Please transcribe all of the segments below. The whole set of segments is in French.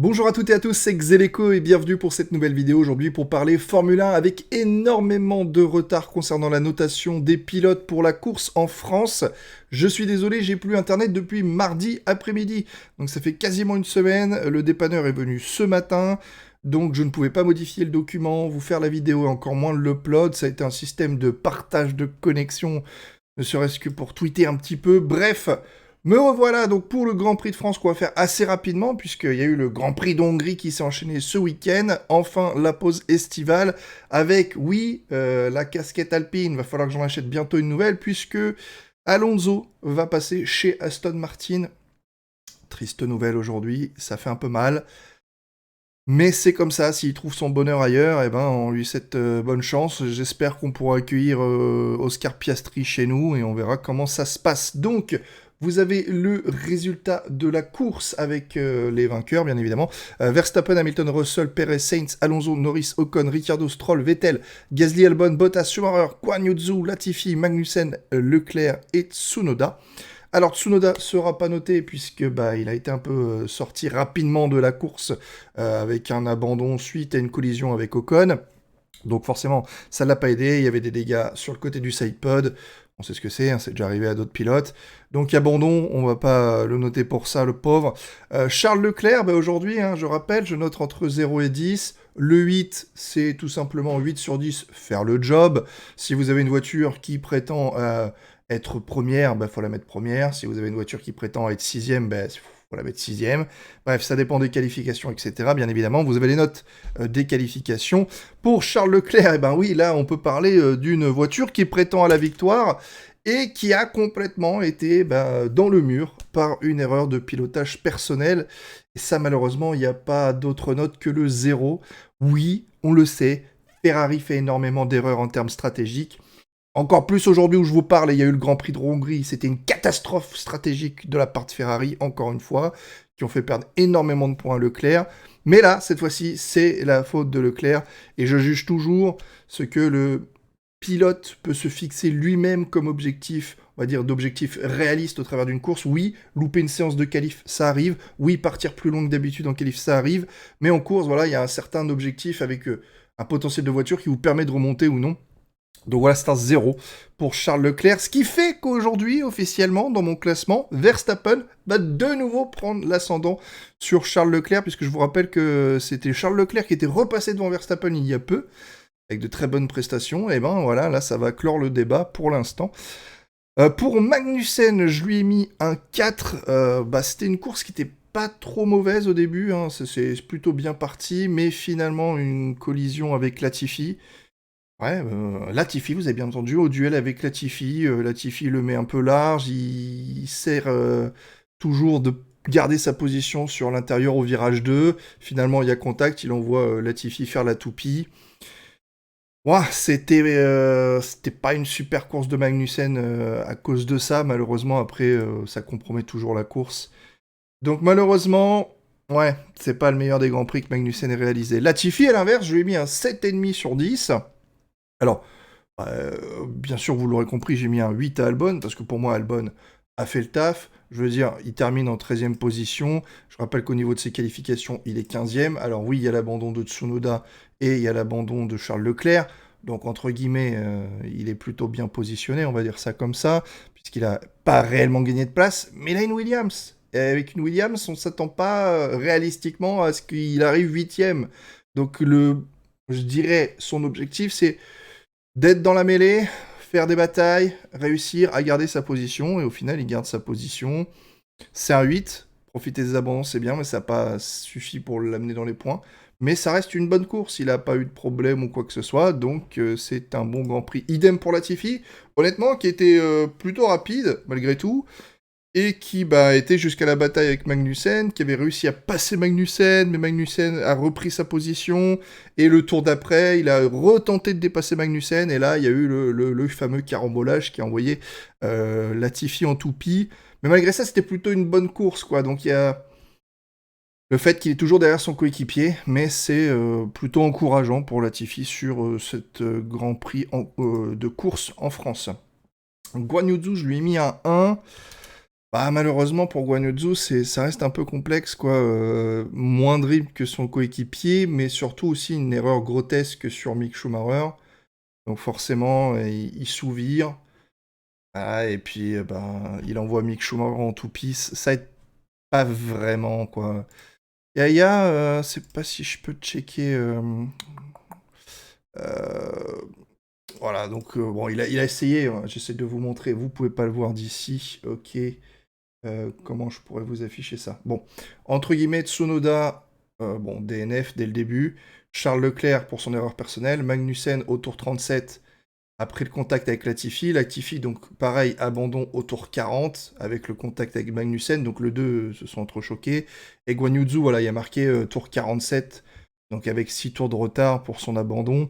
Bonjour à toutes et à tous, c'est Xeleco et bienvenue pour cette nouvelle vidéo aujourd'hui pour parler Formule 1 avec énormément de retard concernant la notation des pilotes pour la course en France. Je suis désolé, j'ai plus internet depuis mardi après-midi, donc ça fait quasiment une semaine, le dépanneur est venu ce matin, donc je ne pouvais pas modifier le document, vous faire la vidéo et encore moins l'upload, ça a été un système de partage de connexion, ne serait-ce que pour tweeter un petit peu, bref. Me revoilà donc pour le Grand Prix de France qu'on va faire assez rapidement puisqu'il y a eu le Grand Prix d'Hongrie qui s'est enchaîné ce week-end. Enfin la pause estivale avec, oui, la casquette alpine. Va falloir que j'en achète bientôt une nouvelle puisque Alonso va passer chez Aston Martin. Triste nouvelle aujourd'hui, ça fait un peu mal. Mais c'est comme ça, s'il trouve son bonheur ailleurs, eh ben, on lui souhaite bonne chance. J'espère qu'on pourra accueillir Oscar Piastri chez nous et on verra comment ça se passe. Donc, vous avez le résultat de la course avec les vainqueurs, bien évidemment. Verstappen, Hamilton, Russell, Perez, Sainz, Alonso, Norris, Ocon, Ricciardo, Stroll, Vettel, Gasly, Albon, Bottas, Schumacher, Guan Yu Zhou, Latifi, Magnussen, Leclerc et Tsunoda. Alors Tsunoda sera pas noté puisque il a été un peu sorti rapidement de la course avec un abandon suite à une collision avec Ocon. Donc forcément, ça l'a pas aidé, il y avait des dégâts sur le côté du sidepod. On sait ce que c'est, hein, c'est déjà arrivé à d'autres pilotes. Donc abandon, on va pas le noter pour ça, le pauvre. Charles Leclerc, aujourd'hui, hein, je rappelle, je note entre 0 et 10. Le 8, c'est tout simplement 8 sur 10, faire le job. Si vous avez une voiture qui prétend être première, faut la mettre première. Si vous avez une voiture qui prétend être sixième, faut la mettre sixième. Bref, ça dépend des qualifications, etc. Bien évidemment, vous avez les notes des qualifications. Pour Charles Leclerc, oui, là, on peut parler d'une voiture qui prétend à la victoire et qui a complètement été dans le mur par une erreur de pilotage personnel. Et ça, malheureusement, il n'y a pas d'autre note que le 0. Oui, on le sait, Ferrari fait énormément d'erreurs en termes stratégiques. Encore plus aujourd'hui où je vous parle, il y a eu le Grand Prix de Hongrie, c'était une catastrophe stratégique de la part de Ferrari, encore une fois, qui ont fait perdre énormément de points à Leclerc. Mais là, cette fois-ci, c'est la faute de Leclerc, et je juge toujours ce que le pilote peut se fixer lui-même comme objectif, on va dire d'objectif réaliste au travers d'une course. Oui, louper une séance de qualif, ça arrive. Oui, partir plus long que d'habitude en qualif, ça arrive. Mais en course, voilà, il y a un certain objectif avec un potentiel de voiture qui vous permet de remonter ou non. Donc voilà, c'est un 0 pour Charles Leclerc, ce qui fait qu'aujourd'hui, officiellement, dans mon classement, Verstappen va de nouveau prendre l'ascendant sur Charles Leclerc, puisque je vous rappelle que c'était Charles Leclerc qui était repassé devant Verstappen il y a peu, avec de très bonnes prestations, et voilà, là, ça va clore le débat pour l'instant. Pour Magnussen, je lui ai mis un 4, c'était une course qui était pas trop mauvaise au début, hein, c'est plutôt bien parti, mais finalement, une collision avec Latifi. Ouais, Latifi, vous avez bien entendu, au duel avec Latifi. Latifi le met un peu large, il sert toujours de garder sa position sur l'intérieur au virage 2. Finalement, il y a contact, il envoie Latifi faire la toupie. Ouah, c'était pas une super course de Magnussen à cause de ça. Malheureusement, après, ça compromet toujours la course. Donc malheureusement, ouais, c'est pas le meilleur des Grands Prix que Magnussen ait réalisé. Latifi, à l'inverse, je lui ai mis un 7,5 sur 10. Alors, bien sûr, vous l'aurez compris, j'ai mis un 8 à Albon, parce que pour moi, Albon a fait le taf. Je veux dire, il termine en 13e position. Je rappelle qu'au niveau de ses qualifications, il est 15e. Alors oui, il y a l'abandon de Tsunoda et il y a l'abandon de Charles Leclerc. Donc, entre guillemets, il est plutôt bien positionné, on va dire ça comme ça, puisqu'il n'a pas réellement gagné de place. Mais il a une Williams. Et avec une Williams, on ne s'attend pas réalistiquement à ce qu'il arrive 8e. Donc, je dirais, son objectif, c'est d'être dans la mêlée, faire des batailles, réussir à garder sa position, et au final, il garde sa position. C'est un 8, profiter des abandons, c'est bien, mais ça n'a pas suffi pour l'amener dans les points. Mais ça reste une bonne course, il n'a pas eu de problème ou quoi que ce soit, donc c'est un bon Grand Prix. Idem pour Latifi, honnêtement, qui était plutôt rapide, malgré tout, et qui était jusqu'à la bataille avec Magnussen, qui avait réussi à passer Magnussen, mais Magnussen a repris sa position, et le tour d'après, il a retenté de dépasser Magnussen, et là, il y a eu le fameux carambolage qui a envoyé Latifi en toupie. Mais malgré ça, c'était plutôt une bonne course, quoi. Donc il y a le fait qu'il est toujours derrière son coéquipier, mais c'est plutôt encourageant pour Latifi sur cette Grand Prix de course en France. Guan Yu Zhou, je lui ai mis un 1. Bah, malheureusement pour Guan Yu Zhou, ça reste un peu complexe, quoi. Moins dribble que son coéquipier, mais surtout aussi une erreur grotesque sur Mick Schumacher. Donc forcément, il sous-vire. Ah, et puis, ben, il envoie Mick Schumacher en toupie. Ça aide pas vraiment, quoi. Yaya, c'est pas si je peux checker. Euh, voilà, donc bon, il a essayé, hein. J'essaie de vous montrer. Vous pouvez pas le voir d'ici. Ok. Comment je pourrais vous afficher ça? Bon, entre guillemets, Tsunoda, bon, DNF dès le début. Charles Leclerc pour son erreur personnelle. Magnussen au tour 37 après le contact avec Latifi. Latifi, donc pareil, abandon au tour 40 avec le contact avec Magnussen. Donc le 2 se sont entrechoqués. Et Guan Yu Zhou, voilà, il y a marqué tour 47, donc avec 6 tours de retard pour son abandon.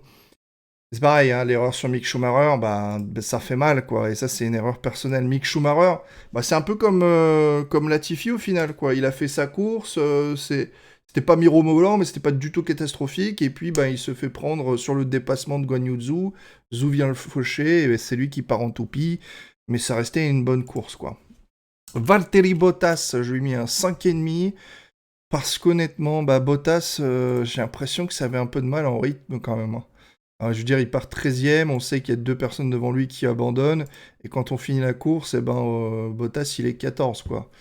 C'est pareil, hein, l'erreur sur Mick Schumacher, bah, ça fait mal, quoi. Et ça, c'est une erreur personnelle. Mick Schumacher, bah, c'est un peu comme Latifi au final, quoi. Il a fait sa course, c'était pas mirobolant, mais c'était pas du tout catastrophique. Et puis, bah, il se fait prendre sur le dépassement de Guan Yu Zhou. Zhou vient le faucher, et c'est lui qui part en toupie. Mais ça restait une bonne course, quoi. Valtteri Bottas, je lui ai mis un 5,5. Parce qu'honnêtement, bah, Bottas, j'ai l'impression que ça avait un peu de mal en rythme quand même, hein. Je veux dire, il part 13e, on sait qu'il y a deux personnes devant lui qui abandonnent, et quand on finit la course, eh ben, Bottas, il est 14, quoi.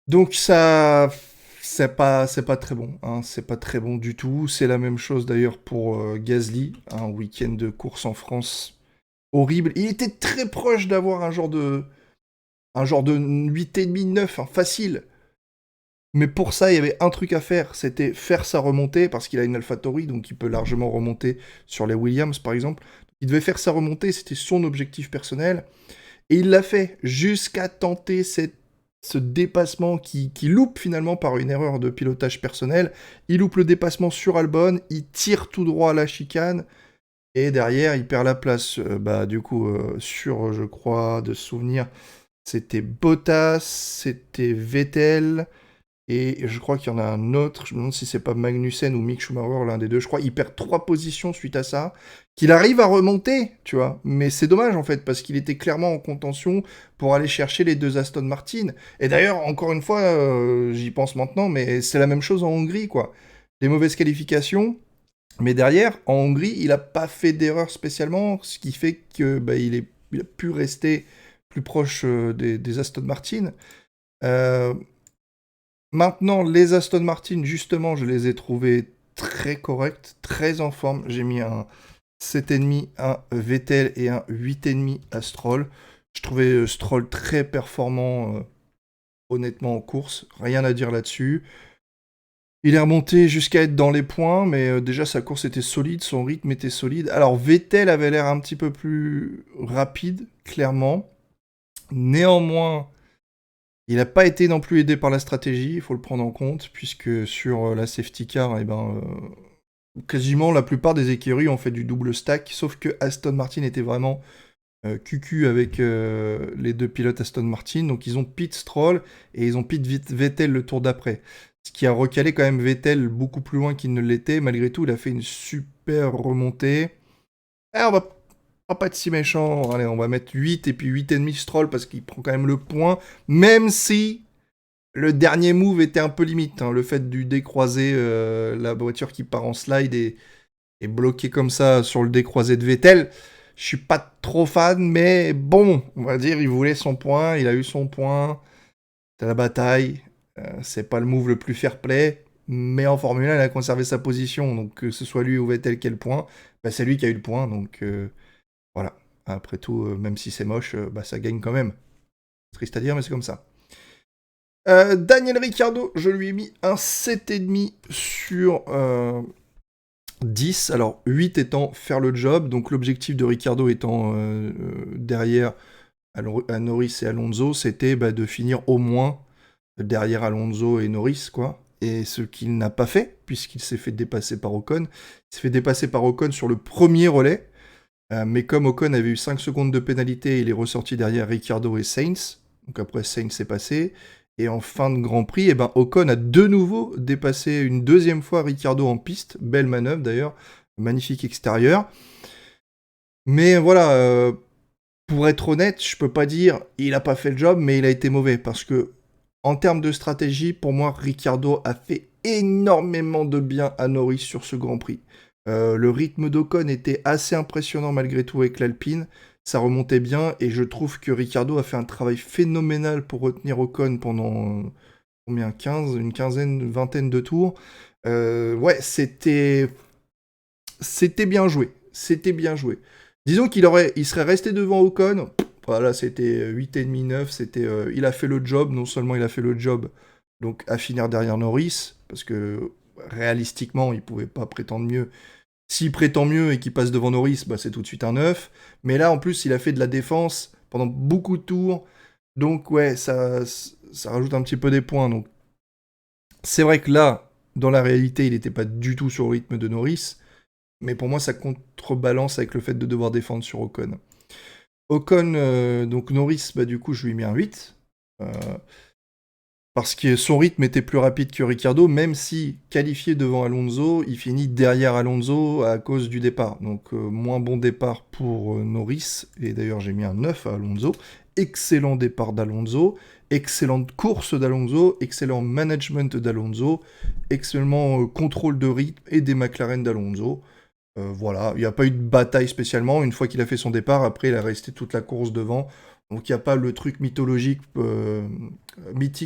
Donc ça, c'est pas très bon, hein, c'est pas très bon du tout. C'est la même chose d'ailleurs pour Gasly, un week-end de course en France horrible. Il était très proche d'avoir un genre de 8,5, 9, hein, facile. Mais pour ça, il y avait un truc à faire, c'était faire sa remontée, parce qu'il a une AlphaTauri, donc il peut largement remonter sur les Williams, par exemple. Il devait faire sa remontée, c'était son objectif personnel, et il l'a fait, jusqu'à tenter ce dépassement qui loupe finalement par une erreur de pilotage personnel. Il loupe le dépassement sur Albon, il tire tout droit à la chicane, et derrière, il perd la place. Bah, du coup, sur, je crois, de souvenir, c'était Bottas, c'était Vettel... Et je crois qu'il y en a un autre, je me demande si c'est pas Magnussen ou Mick Schumacher, l'un des deux. Je crois qu'il perd 3 positions suite à ça, qu'il arrive à remonter, tu vois. Mais c'est dommage en fait, parce qu'il était clairement en contention pour aller chercher les deux Aston Martin. Et d'ailleurs, encore une fois, j'y pense maintenant, mais c'est la même chose en Hongrie, quoi. Des mauvaises qualifications, mais derrière, en Hongrie, il a pas fait d'erreur spécialement, ce qui fait que bah, il a pu rester plus proche des Aston Martin. Euh, Maintenant, les Aston Martin, justement, je les ai trouvés très corrects, très en forme. J'ai mis un 7,5 à Vettel et un 8,5 à Stroll. Je trouvais Stroll très performant, honnêtement, en course. Rien à dire là-dessus. Il est remonté jusqu'à être dans les points, mais déjà sa course était solide, son rythme était solide. Alors Vettel avait l'air un petit peu plus rapide, clairement. Néanmoins, il n'a pas été non plus aidé par la stratégie, il faut le prendre en compte, puisque sur la safety car, eh ben, quasiment la plupart des écuries ont fait du double stack, sauf que Aston Martin était vraiment cucu avec les deux pilotes Aston Martin, donc ils ont pit Stroll et ils ont pit Vettel le tour d'après. Ce qui a recalé quand même Vettel beaucoup plus loin qu'il ne l'était, malgré tout il a fait une super remontée. On va pas être si méchant, allez, on va mettre 8 et puis 8,5 Stroll parce qu'il prend quand même le point, même si le dernier move était un peu limite, hein, le fait du décroiser, la voiture qui part en slide et bloquée comme ça sur le décroisé de Vettel. Je suis pas trop fan, mais bon, on va dire, il voulait son point, il a eu son point, c'est la bataille, c'est pas le move le plus fair-play, mais en Formule 1, il a conservé sa position, donc que ce soit lui ou Vettel qui ait le point, bah, c'est lui qui a eu le point, donc voilà. Après tout, même si c'est moche, bah, ça gagne quand même. Triste à dire, mais c'est comme ça. Daniel Ricciardo, je lui ai mis un 7,5 sur 10. Alors 8 étant faire le job, donc l'objectif de Ricciardo étant derrière à Norris et Alonso, c'était bah, de finir au moins derrière Alonso et Norris, quoi. Et ce qu'il n'a pas fait, puisqu'il s'est fait dépasser par Ocon. Il s'est fait dépasser par Ocon sur le premier relais, mais comme Ocon avait eu 5 secondes de pénalité, il est ressorti derrière Ricciardo et Sainz. Donc après, Sainz s'est passé. Et en fin de Grand Prix, eh ben, Ocon a de nouveau dépassé une deuxième fois Ricciardo en piste. Belle manœuvre d'ailleurs, magnifique extérieur. Mais voilà, pour être honnête, je peux pas dire il a pas fait le job, mais il a été mauvais parce que en termes de stratégie, pour moi, Ricciardo a fait énormément de bien à Norris sur ce Grand Prix. Le rythme d'Ocon était assez impressionnant malgré tout avec l'Alpine. Ça remontait bien et je trouve que Ricciardo a fait un travail phénoménal pour retenir Ocon pendant combien 15, une quinzaine, une vingtaine de tours. Ouais, c'était bien joué. C'était bien joué. Disons il serait resté devant Ocon. Voilà, c'était 8,5, 9. Il a fait le job. Non seulement il a fait le job, donc à finir derrière Norris, parce que réalistiquement, il pouvait pas prétendre mieux. S'il prétend mieux et qu'il passe devant Norris, bah, c'est tout de suite un 9. Mais là, en plus, il a fait de la défense pendant beaucoup de tours. Donc, ouais, ça rajoute un petit peu des points. Donc, c'est vrai que là, dans la réalité, il n'était pas du tout sur le rythme de Norris. Mais pour moi, ça contrebalance avec le fait de devoir défendre sur Ocon. Ocon, donc Norris, bah, du coup, je lui ai mis un 8. Parce que son rythme était plus rapide que Ricciardo, même si qualifié devant Alonso, il finit derrière Alonso à cause du départ. Donc moins bon départ pour Norris, et d'ailleurs j'ai mis un 9 à Alonso. Excellent départ d'Alonso, excellente course d'Alonso, excellent management d'Alonso, excellent contrôle de rythme et des McLaren d'Alonso. Voilà, il n'y a pas eu de bataille spécialement. Une fois qu'il a fait son départ, après il a resté toute la course devant. Donc il n'y a pas le truc mythique,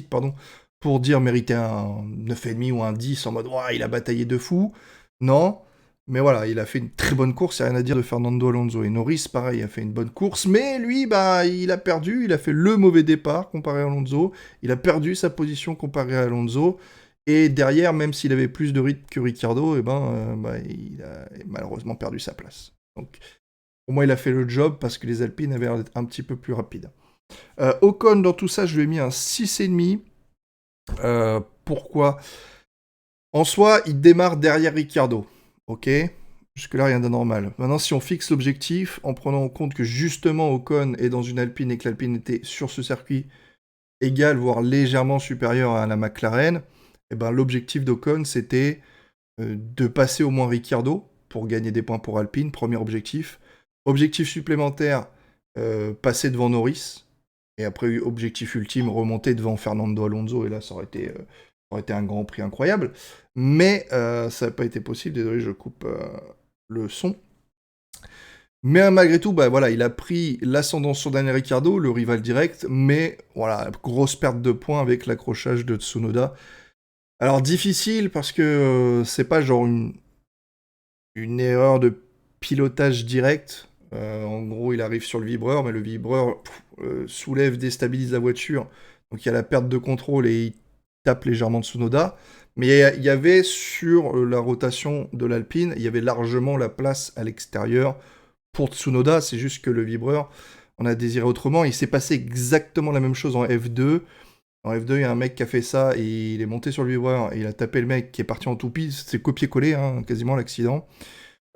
pardon, pour dire mériter un 9,5 ou un 10 en mode il a bataillé de fou. Non, mais voilà, il a fait une très bonne course, il n'y a rien à dire de Fernando Alonso. Et Norris, pareil, a fait une bonne course, mais lui, bah, il a perdu, il a fait le mauvais départ comparé à Alonso, il a perdu sa position comparé à Alonso. Et derrière, même s'il avait plus de rythme que Ricciardo, il a malheureusement perdu sa place. Donc, pour moi, il a fait le job parce que les Alpines avaient l'air d'être un petit peu plus rapides. Ocon, dans tout ça, je lui ai mis un 6,5. Pourquoi ? En soi, il démarre derrière Ricciardo. Ok ? Jusque-là, rien d'anormal. Maintenant, si on fixe l'objectif, en prenant en compte que justement Ocon est dans une Alpine et que l'Alpine était sur ce circuit égal, voire légèrement supérieur à la McLaren, l'objectif d'Ocon, c'était de passer au moins Ricciardo pour gagner des points pour Alpine, premier objectif. Objectif supplémentaire, passer devant Norris. Et après, objectif ultime, remonter devant Fernando Alonso. Et là, ça aurait été un Grand Prix incroyable. Mais ça n'a pas été possible. Désolé, je coupe le son. Mais malgré tout, voilà, il a pris l'ascendant sur Daniel Ricciardo, le rival direct. Mais voilà, grosse perte de points avec l'accrochage de Tsunoda. Alors, difficile parce que c'est pas genre une erreur de pilotage direct. En gros, il arrive sur le vibreur, mais le vibreur soulève, déstabilise la voiture. Donc il y a la perte de contrôle et il tape légèrement Tsunoda. Mais il y avait sur la rotation de l'Alpine, il y avait largement la place à l'extérieur pour Tsunoda. C'est juste que le vibreur, on a désiré autrement. Il s'est passé exactement la même chose en F2. En F2, il y a un mec qui a fait ça et il est monté sur le vibreur et il a tapé le mec qui est parti en toupie. C'est copié-collé, hein, quasiment l'accident.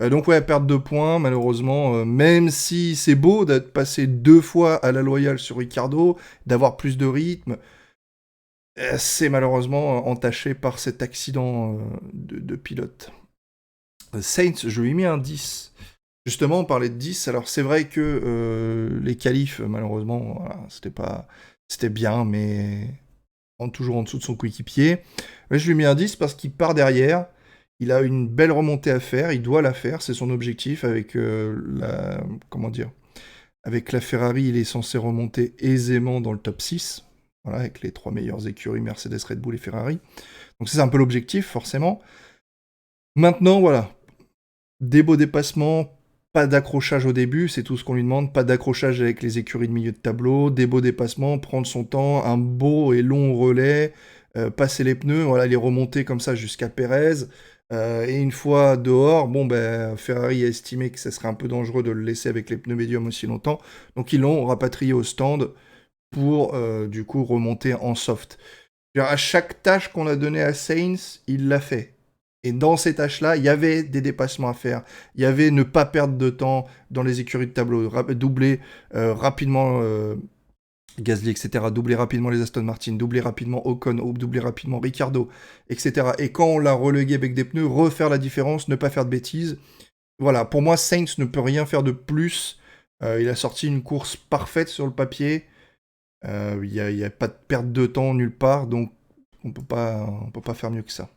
Donc ouais, perte de points, malheureusement, même si c'est beau d'être passé 2 fois à la loyale sur Ricciardo, d'avoir plus de rythme, c'est malheureusement entaché par cet accident de pilote. Sainz, je lui ai mis un 10. Justement, on parlait de 10, alors c'est vrai que les qualifs, malheureusement, voilà, c'était bien, mais toujours en dessous de son coéquipier. Mais je lui ai mis un 10 parce qu'il part derrière. Il a une belle remontée à faire, il doit la faire, c'est son objectif avec avec la Ferrari, il est censé remonter aisément dans le top 6, voilà, avec les 3 meilleures écuries, Mercedes, Red Bull et Ferrari. Donc c'est un peu l'objectif, forcément. Maintenant, voilà, des beaux dépassements, pas d'accrochage au début, c'est tout ce qu'on lui demande, pas d'accrochage avec les écuries de milieu de tableau, des beaux dépassements, prendre son temps, un beau et long relais, passer les pneus, voilà, les remonter comme ça jusqu'à Pérez. Et une fois dehors, Ferrari a estimé que ça serait un peu dangereux de le laisser avec les pneus médiums aussi longtemps. Donc ils l'ont rapatrié au stand pour du coup remonter en soft. À chaque tâche qu'on a donnée à Sainz, il l'a fait. Et dans ces tâches-là, il y avait des dépassements à faire. Il y avait ne pas perdre de temps dans les écuries de tableau, doubler rapidement Gasly, etc., doubler rapidement les Aston Martin, doubler rapidement Ocon, doubler rapidement Ricciardo, etc. Et quand on l'a relégué avec des pneus, refaire la différence, ne pas faire de bêtises. Voilà, pour moi, Sainz ne peut rien faire de plus Il a sorti une course parfaite sur le papier. Il y a pas de perte de temps nulle part, donc on peut pas faire mieux que ça.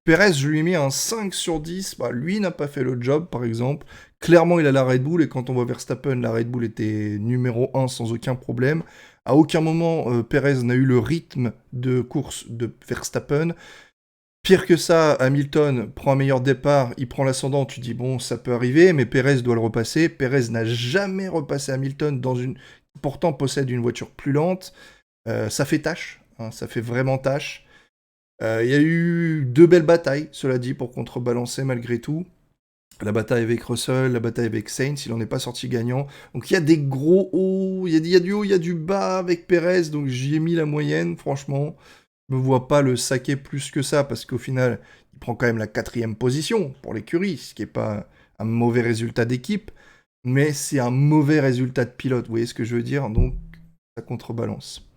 Perez, je lui ai mis un 5 sur 10. Bah, lui n'a pas fait le job, par exemple. Clairement, il a la Red Bull, et quand on voit Verstappen, la Red Bull était numéro 1 sans aucun problème. À aucun moment, Perez n'a eu le rythme de course de Verstappen. Pire que ça, Hamilton prend un meilleur départ, il prend l'ascendant, tu dis bon, ça peut arriver, mais Perez doit le repasser. Perez n'a jamais repassé Hamilton dans une... Pourtant possède une voiture plus lente. Ça fait tâche, hein, ça fait vraiment tâche. Il y a eu deux belles batailles, cela dit, pour contrebalancer malgré tout. La bataille avec Russell, la bataille avec Sainz, il n'en est pas sorti gagnant. Donc il y a des gros hauts, il y a du haut, il y a du bas avec Perez, donc j'y ai mis la moyenne, franchement. Je me vois pas le saquer plus que ça, parce qu'au final, il prend quand même la 4e position pour l'écurie, ce qui n'est pas un mauvais résultat d'équipe, mais c'est un mauvais résultat de pilote, vous voyez ce que je veux dire, donc ça contrebalance.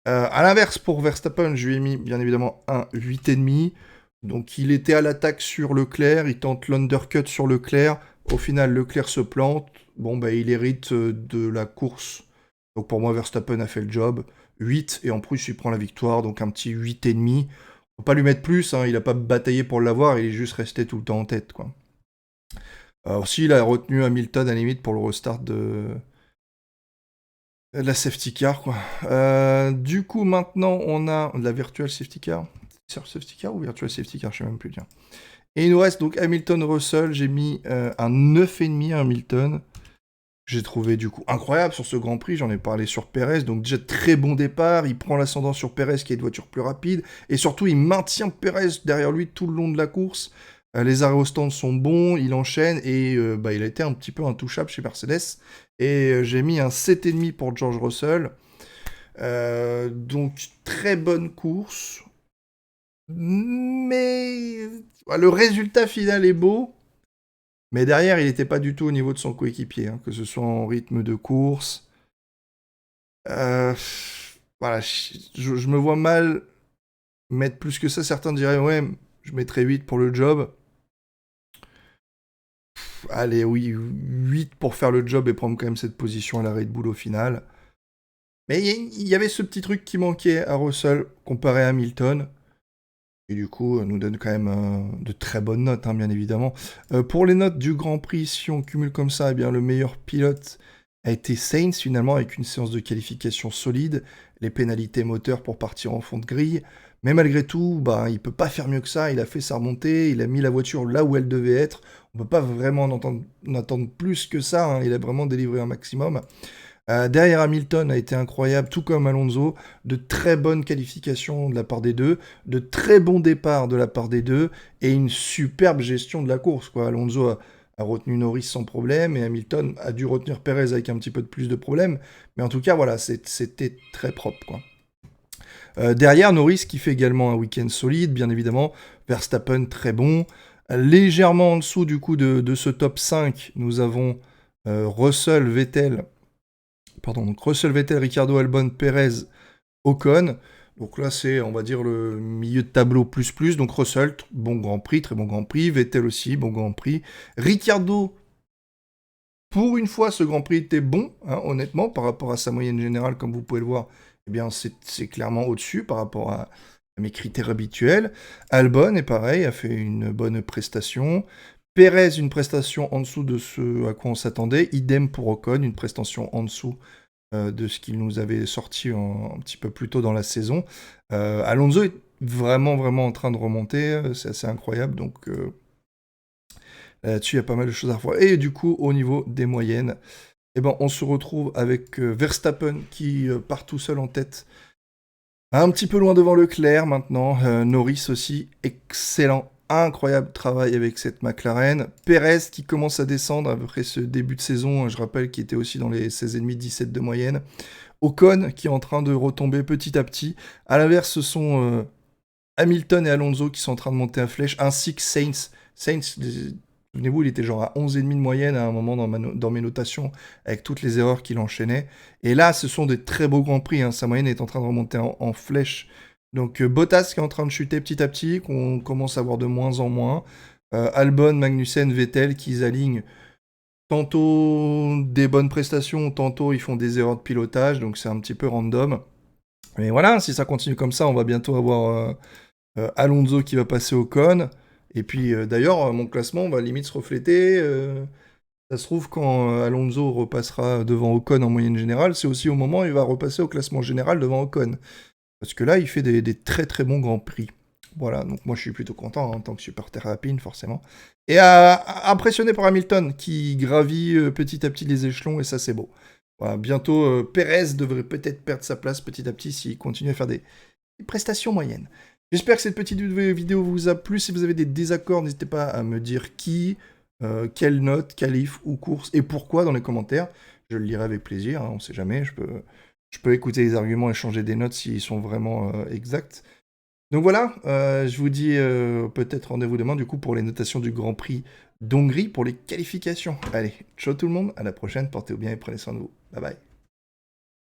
À l'inverse, pour Verstappen, je lui ai mis bien évidemment un 8,5. Donc il était à l'attaque sur Leclerc, il tente l'undercut sur Leclerc. Au final, Leclerc se plante. Bon, bah, il hérite de la course. Donc pour moi, Verstappen a fait le job. 8, et en plus, il prend la victoire, donc un petit 8,5. On peut pas lui mettre plus, hein, il a pas bataillé pour l'avoir, il est juste resté tout le temps en tête, quoi. Aussi, il a retenu Hamilton à la limite pour le restart de la safety car, quoi. Du coup, maintenant, on a la virtual safety car. C'est safety car ou virtual safety car, je sais même plus, tiens. Et il nous reste donc Hamilton-Russell. J'ai mis un 9,5 à Hamilton. J'ai trouvé du coup incroyable sur ce Grand Prix. J'en ai parlé sur Perez. Donc déjà très bon départ. Il prend l'ascendant sur Perez qui est une voiture plus rapide. Et surtout, il maintient Perez derrière lui tout le long de la course. Les arrêts au stand sont bons. Il enchaîne. Et bah, il a été un petit peu intouchable chez Mercedes. Et j'ai mis un 7,5 pour George Russell. Donc très bonne course. Mais le résultat final est beau. Mais derrière, il n'était pas du tout au niveau de son coéquipier, hein, que ce soit en rythme de course. Euh, voilà, je me vois mal mettre plus que ça. Certains diraient, ouais, je mettrais 8 pour le job. Allez, oui, 8 pour faire le job et prendre quand même cette position à la Red Bull au final. Mais il y avait ce petit truc qui manquait à Russell comparé à Hamilton. Et du coup, nous donne quand même de très bonnes notes, hein, bien évidemment. Pour les notes du Grand Prix, si on cumule comme ça, eh bien, le meilleur pilote a été Sainz, finalement, avec une séance de qualification solide, les pénalités moteurs pour partir en fond de grille. Mais malgré tout, bah, il peut pas faire mieux que ça. Il a fait sa remontée, il a mis la voiture là où elle devait être. On peut pas vraiment en attendre plus que ça, hein. Il a vraiment délivré un maximum. Derrière Hamilton a été incroyable, tout comme Alonso, de très bonnes qualifications de la part des deux, de très bons départs de la part des deux, et une superbe gestion de la course, quoi. Alonso a retenu Norris sans problème, et Hamilton a dû retenir Perez avec un petit peu de plus de problème, mais en tout cas, voilà, c'était très propre, quoi. Derrière, Norris qui fait également un week-end solide, bien évidemment, Verstappen très bon. Légèrement en dessous du coup de ce top 5, nous avons Russell, Vettel, donc Russell, Vettel, Ricardo, Albon, Perez, Ocon. Donc là, c'est, on va dire, le milieu de tableau plus. Donc Russell, bon Grand Prix, très bon Grand Prix. Vettel aussi, bon Grand Prix. Ricardo, pour une fois, ce Grand Prix était bon, hein, honnêtement, par rapport à sa moyenne générale, comme vous pouvez le voir. Eh bien, c'est clairement au-dessus par rapport à mes critères habituels. Albon est pareil, a fait une bonne prestation. Perez, une prestation en dessous de ce à quoi on s'attendait. Idem pour Ocon, une prestation en dessous de ce qu'il nous avait sorti un petit peu plus tôt dans la saison. Alonso est vraiment, vraiment en train de remonter. C'est assez incroyable. Donc là-dessus, il y a pas mal de choses à revoir. Et du coup, au niveau des moyennes, eh ben, on se retrouve avec Verstappen qui part tout seul en tête. Un petit peu loin devant Leclerc maintenant. Norris aussi, excellent. Incroyable travail avec cette McLaren. Perez qui commence à descendre après ce début de saison, je rappelle, qui était aussi dans les 16,5-17 de moyenne. Ocon qui est en train de retomber petit à petit. À l'inverse, ce sont Hamilton et Alonso qui sont en train de monter à flèche, ainsi que Sainz. Sainz, souvenez-vous, il était genre à 11,5 de moyenne à un moment dans mes notations, avec toutes les erreurs qu'il enchaînait. Et là, ce sont des très beaux grands prix, hein. Sa moyenne est en train de remonter en flèche. Donc Bottas qui est en train de chuter petit à petit, qu'on commence à voir de moins en moins. Albon, Magnussen, Vettel qui alignent tantôt des bonnes prestations, tantôt ils font des erreurs de pilotage, donc c'est un petit peu random. Mais voilà, si ça continue comme ça, on va bientôt avoir Alonso qui va passer Ocon. Et puis d'ailleurs, mon classement va limite se refléter. Ça se trouve, quand Alonso repassera devant Ocon en moyenne générale, c'est aussi au moment où il va repasser au classement général devant Ocon. Parce que là, il fait des très très bons grands prix. Voilà, donc moi je suis plutôt content en tant que supporter Alpine, forcément. Et impressionné par Hamilton, qui gravit petit à petit les échelons, et ça c'est beau. Voilà, bientôt, Perez devrait peut-être perdre sa place petit à petit s'il continue à faire des prestations moyennes. J'espère que cette petite vidéo vous a plu. Si vous avez des désaccords, n'hésitez pas à me dire qui, quelle note, qualif ou course, et pourquoi dans les commentaires. Je le lirai avec plaisir, hein, on sait jamais, je peux écouter les arguments et changer des notes s'ils sont vraiment exacts. Donc voilà, je vous dis peut-être rendez-vous demain du coup pour les notations du Grand Prix d'Hongrie pour les qualifications. Allez, ciao tout le monde, à la prochaine, portez-vous bien et prenez soin de vous. Bye bye.